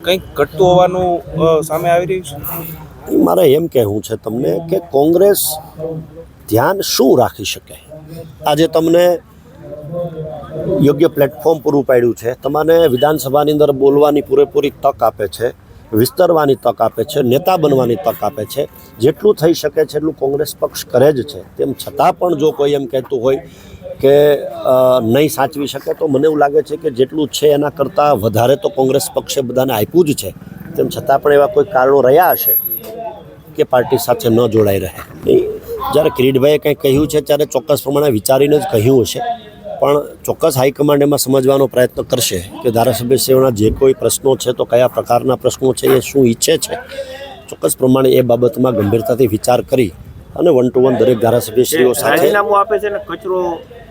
કંઈક ઘટતું હોવાનું સામે આવી રહ્યું છે? મારે એમ કહેવું છે તમને કે કોંગ્રેસ ધ્યાન શું રાખી શકે? આજે તમને યોગ્ય પ્લેટફોર્મ પૂરું પાડ્યું છે, તમને વિધાનસભાની અંદર બોલવાની પૂરેપૂરી તક આપે છે, વિસ્તરવાની તક આપે છે, નેતા બનવાની તક આપે છે. જેટલું થઈ શકે છે એટલું કોંગ્રેસ પક્ષ કરે જ છે. તેમ છતાં પણ જો કોઈ એમ કહેતું હોય કે નહીં સાચવી શકે, તો મને એવું લાગે છે કે જેટલું છે એના કરતાં વધારે તો કોંગ્રેસ પક્ષે બધાને આપ્યું જ છે. તેમ છતાં પણ એવા કોઈ કારણો રહ્યા હશે કે પાર્ટી સાથે ન જોડાઈ રહે. જ્યારે કિરીટભાઈએ કંઈ કહ્યું છે ત્યારે ચોક્કસ પ્રમાણે વિચારીને જ કહ્યું હશે, પણ ચોક્કસ હાઈકમાન્ડ એમાં સમજવાનો પ્રયત્ન કરશે કે ધારાસભ્યશ્રીઓના જે કોઈ પ્રશ્નો છે તો કયા પ્રકારના પ્રશ્નો છે, એ શું ઈચ્છે છે. ચોક્કસ પ્રમાણે એ બાબતમાં ગંભીરતાથી વિચાર કરી અને 1 to 1 દરેક ધારાસભ્યશ્રીઓ સાથે રાજીનામું આપે છે ને કચરો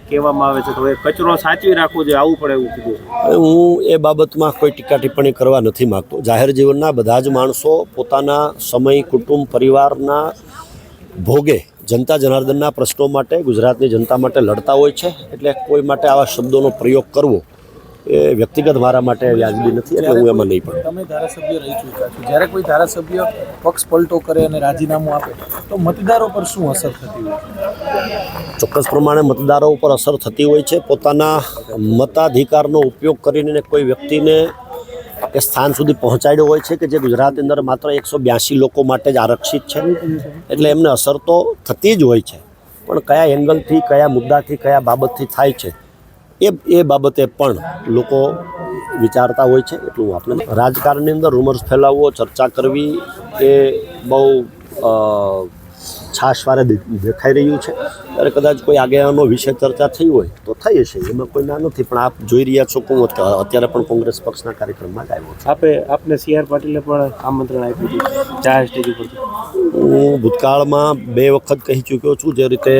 કહેવામાં આવે છે, તો એ કચરો સાચવી રાખવો જોઈએ, આવવું પડે એવું કીધું. હું એ બાબતમાં કોઈ ટીકા ટિપ્પણી કરવા નથી માગતો. જાહેર જીવનના બધા જ માણસો પોતાના સમય, કુટુંબ, પરિવારના ભોગે જનતા જનાર્દનના પ્રશ્નો માટે, ગુજરાતની જનતા માટે લડતા હોય છે. એટલે કોઈ માટે આવા શબ્દોનો પ્રયોગ કરવો એ વ્યક્તિગત મારા માટે વ્યાજબી નથી, એટલે હું એમાં નહીં પડું. તમે ધારાસભ્ય રહી ચૂક્યા છો, જ્યારે કોઈ ધારાસભ્ય પક્ષ પલટો કરે અને રાજીનામું આપે તો મતદારો પર શું અસર થતી હોય છે? ચોક્કસ પ્રમાણે મતદારો ઉપર અસર થતી હોય છે. પોતાના મતાધિકારનો ઉપયોગ કરીને કોઈ વ્યક્તિને એ સ્થાન સુધી પહોંચાડ્યો હોય છે કે જે ગુજરાતની અંદર માત્ર 182 લોકો માટે જ આરક્ષિત છે. એટલે એમને અસર તો થતી જ હોય છે, પણ કયા એંગલથી, કયા મુદ્દાથી, કયા બાબતથી થાય છે એ બાબતે પણ લોકો વિચારતા હોય છે. એટલું આપણે રાજકારણની અંદર રૂમર્સ ફેલાવવો, ચર્ચા કરવી એ બહુ છાશવારે દેખાઈ રહ્યું છે. ત્યારે કદાચ કોઈ આગેવાનો વિશે ચર્ચા થઈ હોય તો થઈ હશે, એમાં કોઈ ના નથી. પણ આપ જોઈ રહ્યા છો કે હું અત્યારે પણ કોંગ્રેસ પક્ષના કાર્યક્રમમાં જ આવ્યો છું. આપને CR પાટીલે પણ આમંત્રણ આપ્યું હતું જાહેર સ્ટેજ ઉપરથી. હું ભૂતકાળમાં 2 વખત કહી ચૂક્યો છું. જે રીતે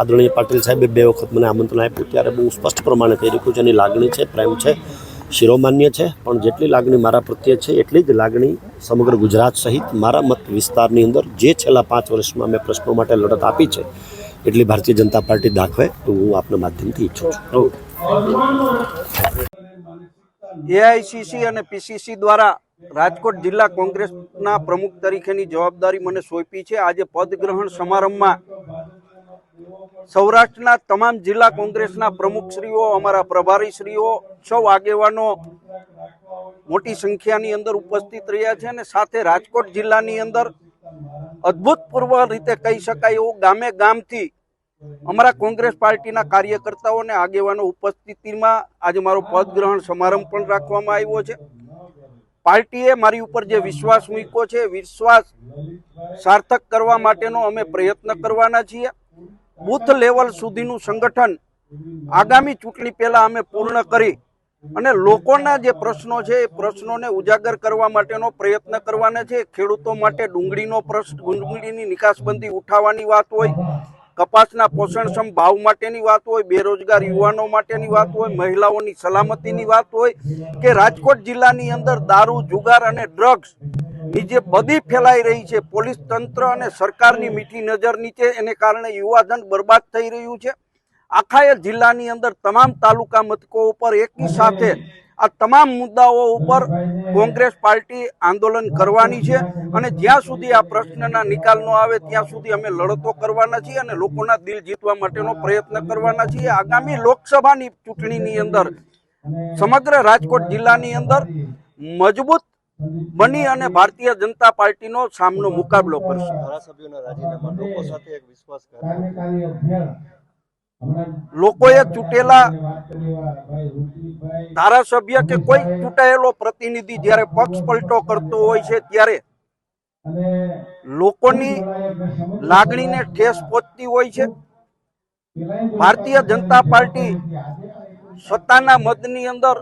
આદરણીય પાટીલ સાહેબે 2 વખત મને આમંત્રણ આપ્યું ત્યારે બહુ સ્પષ્ટ પ્રમાણે કહી રહ્યું છે એની લાગણી છે, પ્રેમ છે, શિરોમાન્ય છે. પણ જેટલી લાગણી મારા પ્રત્યે છે એટલી જ લાગણી સમગ્ર ગુજરાત સહિત મારા મત વિસ્તારની અંદર જે છેલ્લા 5 વર્ષમાં મેં પ્રશ્નો માટે લડત આપી છે એટલી ભારતીય જનતા પાર્ટી દાખવે તો હું આપના માધ્યમથી ઈચ્છું છું. AICC અને PCC દ્વારા રાજકોટ જિલ્લા કોંગ્રેસના પ્રમુખ તરીકેની જવાબદારી મને સોંપી છે. આજે પદગ્રહણ સમારંભમાં સૌરાષ્ટ્રના તમામ જિલ્લા કોંગ્રેસના પ્રમુખશ્રીઓ, અમારા પ્રભારીશ્રીઓ, સૌ આગેવાનો મોટી સંખ્યાની અંદર ઉપસ્થિત રહ્યા છે. અને સાથે રાજકોટ જિલ્લાની અંદર અદ્ભુતપૂર્વ રીતે કહી શકાય એવું ગામે ગામથી અમારા કોંગ્રેસ પાર્ટીના કાર્યકર્તાઓ અને આગેવાનો ઉપસ્થિતિમાં આજે મારો પદગ્રહણ સમારંભ પણ રાખવામાં આવ્યો છે. પાર્ટીએ મારી ઉપર જે વિશ્વાસ મૂક્યો છે, વિશ્વાસ સાર્થક કરવા માટેનો અમે પ્રયત્ન કરવાના છીએ. બૂથ લેવલ સુધીનું સંગઠન આગામી ચૂંટણી પહેલા અમે પૂર્ણ કરી અને લોકોના જે પ્રશ્નો છે એ પ્રશ્નોને ઉજાગર કરવા માટેનો પ્રયત્ન કરવાના છે. ખેડૂતો માટે ડુંગળીનો પ્રશ્ન, ડુંગળીની નિકાસબંધી ઉઠાવવાની વાત હોય, કપાસના પોષણક્ષમ ભાવ માટેની વાત હોય, બેરોજગાર યુવાનો માટેની વાત હોય, મહિલાઓની સલામતીની વાત હોય કે રાજકોટ જિલ્લાની અંદર દારૂ, જુગાર અને ડ્રગ્સ ની જે બધી ફેલાઈ રહી છે, પોલીસ તંત્ર અને સરકારની મીઠી નજર નીચે એને કારણે યુવાધન બરબાદ થઈ રહ્યું છે. આખા જિલ્લાની અંદર તમામ તાલુકા મથકો ઉપર એકી સાથે આ તમામ મુદ્દાઓ ઉપર કોંગ્રેસ પાર્ટી આંદોલન કરવાની છે. અને જ્યાં સુધી આ પ્રશ્નના નિકાલ ન આવે ત્યાં સુધી અમે લડતો કરવાના છીએ અને લોકોના દિલ જીતવા માટેનો પ્રયત્ન કરવાના છીએ. આગામી લોકસભાની ચૂંટણીની અંદર સમગ્ર રાજકોટ જિલ્લાની અંદર મજબૂત બની અને ભારતીય જનતા પાર્ટીનો સામનો મુકાબલો કરશે. લોકોએ ચૂંટેલા ધારાસભ્ય કે કોઈ ચૂંટાયેલો પ્રતિનિધિ જ્યારે પક્ષ પલટો કરતો હોય છે ત્યારે લોકોની લાગણીને ઠેસ પહોંચતી હોય છે. ભારતીય જનતા પાર્ટી સત્તાના મતની અંદર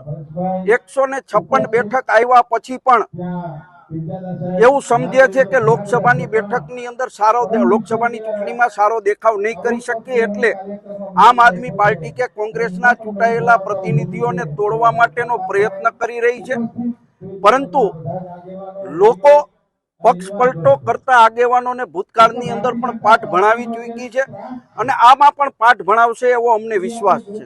156 બેઠક આવ્યા પછી પણ એવું સમજે છે કે લોકસભાની બેઠકની અંદર લોકસભાની ચૂંટણીમાં સારો દેખાવ નહીં કરી શકીએ, એટલે આમ આદમી પાર્ટી કે કોંગ્રેસના ચૂંટાયેલા પ્રતિનિધિઓને તોડવા માટેનો પ્રયત્ન કરી રહી છે. પરંતુ લોકો પક્ષ પલટો કરતા આગેવાનોને ભૂતકાળની અંદર પણ પાઠ ભણાવી ચૂકી છે અને આમાં પણ પાઠ ભણાવશે એવો અમને વિશ્વાસ છે.